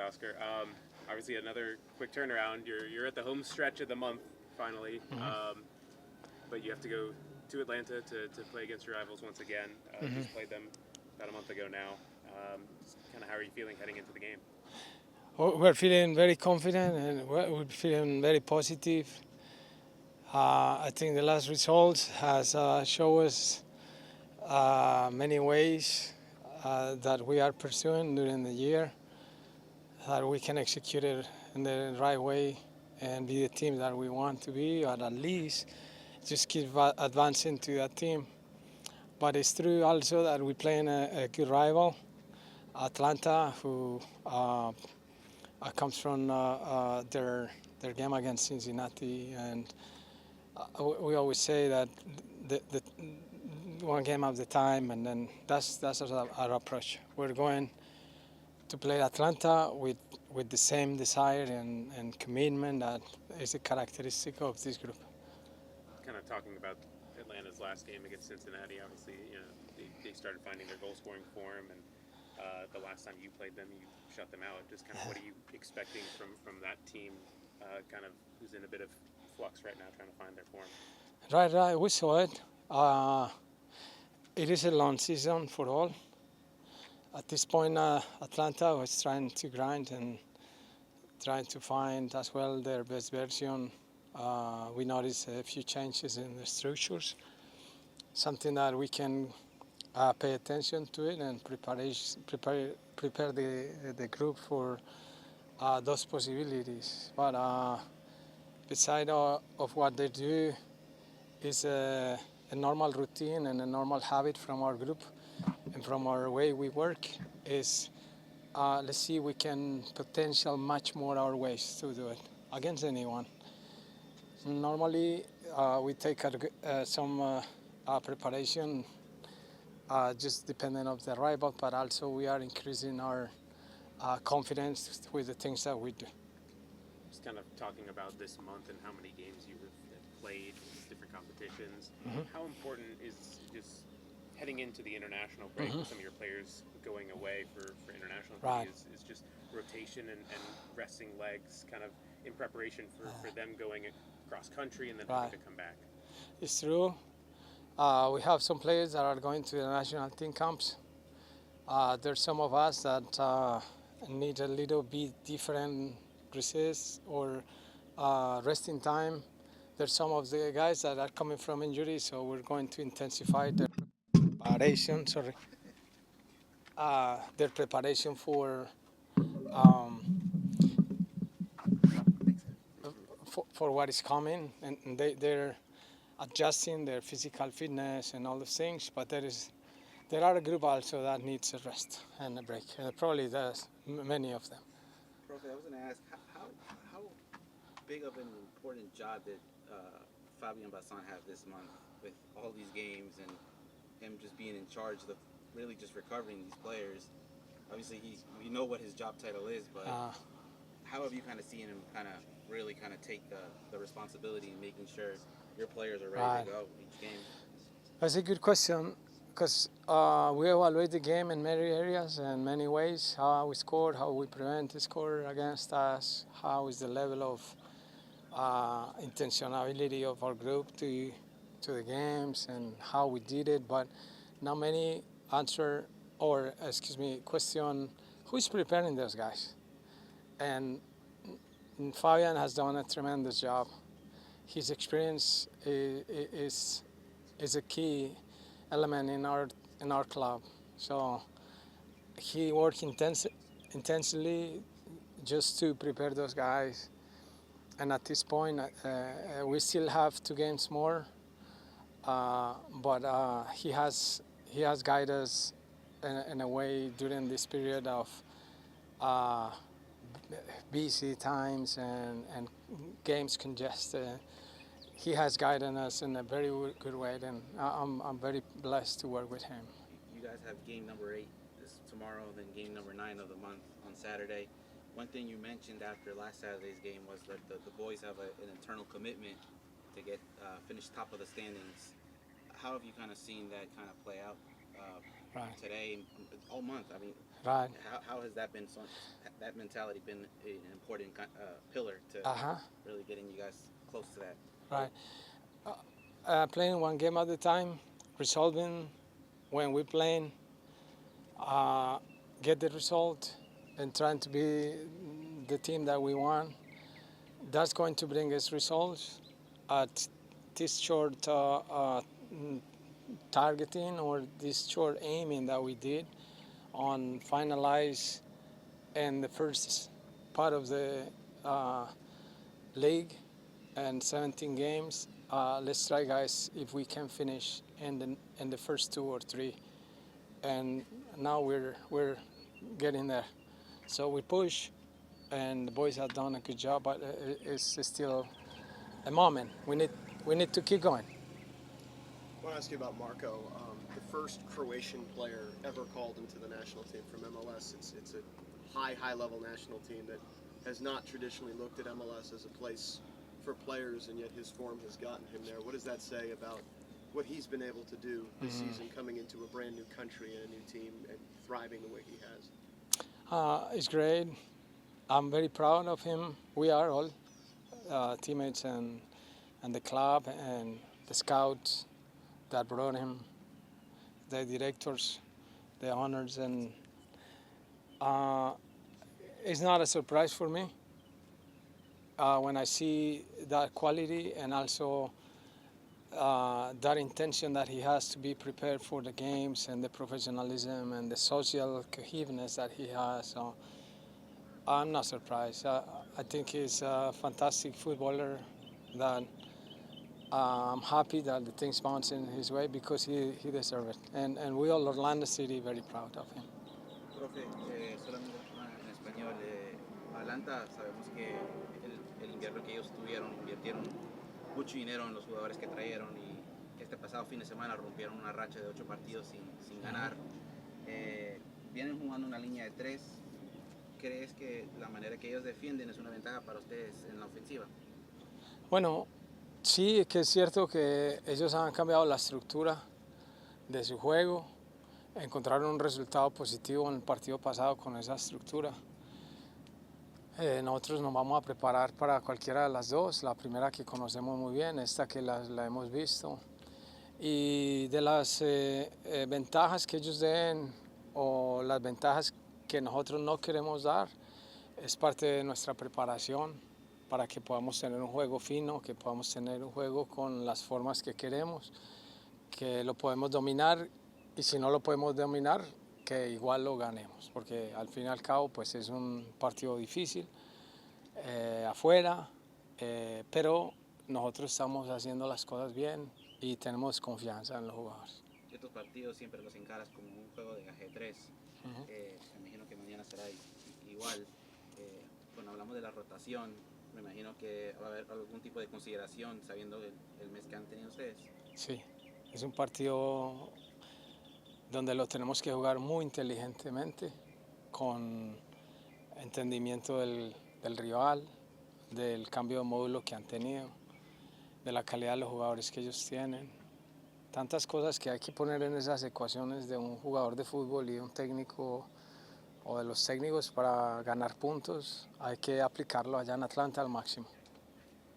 Oscar. Obviously, another quick turnaround. You're at the home stretch of the month finally, but you have to go to Atlanta to play against your rivals once again. Just played them about a month ago now. Kind of how are you feeling heading into the game? We're feeling very confident and we're feeling very positive. I think the last results has shown us many ways that we are pursuing during the year, that we can execute it in the right way and be the team that we want to be, or at least just keep advancing to that team. But it's true also that we're playing a good rival, Atlanta, who comes from their game against Cincinnati, and we always say that the one game at a time, and then that's our approach. We're going to play Atlanta with the same desire and commitment that is a characteristic of this group. Kind of talking about Atlanta's last game against Cincinnati. Obviously, they started finding their goal-scoring form, and the last time you played them, you shut them out. Just kind of what are you expecting from that team, kind of who's in a bit of flux right now, trying to find their form? Right. We saw it. It is a long season for all. At this point, Atlanta was trying to grind and trying to find as well their best version. We noticed a few changes in the structures, something that we can pay attention to it and prepare the group for those possibilities. But beside of what they do is a normal routine and a normal habit from our group and from our way we work is let's see we can potential much more our ways to do it against anyone. Normally we take some preparation just depending on the rival, but also we are increasing our confidence with the things that we do. Just kind of talking about this month and how many games you have played, different competitions. How important is just heading into the international break with some of your players going away for international Right. is just rotation and resting legs kind of in preparation for them going cross country and then having to come back? It's true. We have some players that are going to the national team camps. There's some of us that need a little bit different recess or resting time. There's some of the guys that are coming from injury, so we're going to intensify their preparation. Their preparation um, for what is coming, and they're adjusting their physical fitness and all those things. But there are a group also that needs a rest and a break. Probably there's many of them. Profe, I was going to ask, how big of an important job did Fabian Bassan have this month with all these games and him just being in charge of really just recovering these players? Obviously, we know what his job title is, but how have you kind of seen him really take the responsibility in making sure your players are ready to go each game? That's a good question because we evaluate the game in many areas and many ways. How we scored, how we prevent the score against us, how is the level of intentionality of our group to the games and how we did it. But not many question who's preparing those guys. And Fabian has done a tremendous job. His experience is a key element in our club. So he worked intensely just to prepare those guys. And at this point, we still have 2 games more, but he has guided us in a way during this period of busy times and games congested. He has guided us in a very good way, and I'm very blessed to work with him. You guys have game number 8 tomorrow, then game number 9 of the month on Saturday. One thing you mentioned after last Saturday's game was that the boys have an internal commitment to get finish top of the standings. How have you kind of seen that kind of play out Right. today, all month. I mean, Right. how has that been? That mentality been an important pillar to Uh-huh. really getting you guys close to that? Right. Playing one game at a time, resolving when we're playing, get the result, and trying to be the team that we want. That's going to bring us results at this short targeting or this short aiming that we did on finalize in the first part of the uh, league and 17 games. Let's try, guys, if we can finish in the first 2 or 3. And now we're getting there. So we push, and the boys have done a good job. But it's still a moment. We need to keep going. I want to ask you about Marco, the first Croatian player ever called into the national team from MLS. It's a high level national team that has not traditionally looked at MLS as a place for players, and yet his form has gotten him there. What does that say about what he's been able to do this season, coming into a brand new country and a new team and thriving the way he has? It's great. I'm very proud of him. We are all teammates and the club and the scouts that brought him, the directors, the owners, and it's not a surprise for me when I see that quality and also that intention that he has to be prepared for the games and the professionalism and the social cohesiveness that he has. So I'm not surprised. I think he's a fantastic footballer that I'm happy that the things bounce in his way because he deserves it. And we all, Orlando City, very proud of him. Profe, solamente en español. Atlanta, sabemos que el invierno que ellos tuvieron, invirtieron mucho dinero en los jugadores que trajeron y este pasado fin de semana rompieron una racha de 8 partidos sin ganar. Vienen jugando una línea de 3. ¿Crees que la manera que ellos defienden es una ventaja para ustedes en la ofensiva? Bueno, sí, es que es cierto que ellos han cambiado la estructura de su juego, encontraron un resultado positivo en el partido pasado con esa estructura. Nosotros nos vamos a preparar para cualquiera de las dos, la primera que conocemos muy bien, esta que la hemos visto. Y de las ventajas que ellos den o las ventajas que nosotros no queremos dar, es parte de nuestra preparación para que podamos tener un juego fino, que podamos tener un juego con las formas que queremos, que lo podemos dominar y si no lo podemos dominar, que igual lo ganemos, porque al fin y al cabo pues es un partido difícil afuera, pero nosotros estamos haciendo las cosas bien y tenemos confianza en los jugadores. Estos partidos siempre los encaras como un juego de ajedrez. Me imagino que mañana será igual. Cuando hablamos de la rotación, me imagino que va a haber algún tipo de consideración sabiendo el mes que han tenido ustedes. Sí, es un partido donde lo tenemos que jugar muy inteligentemente, con entendimiento del rival, del cambio de módulo que han tenido, de la calidad de los jugadores que ellos tienen. Tantas cosas que hay que poner en esas ecuaciones de un jugador de fútbol y de un técnico o de los técnicos para ganar puntos, hay que aplicarlo allá en Atlanta al máximo.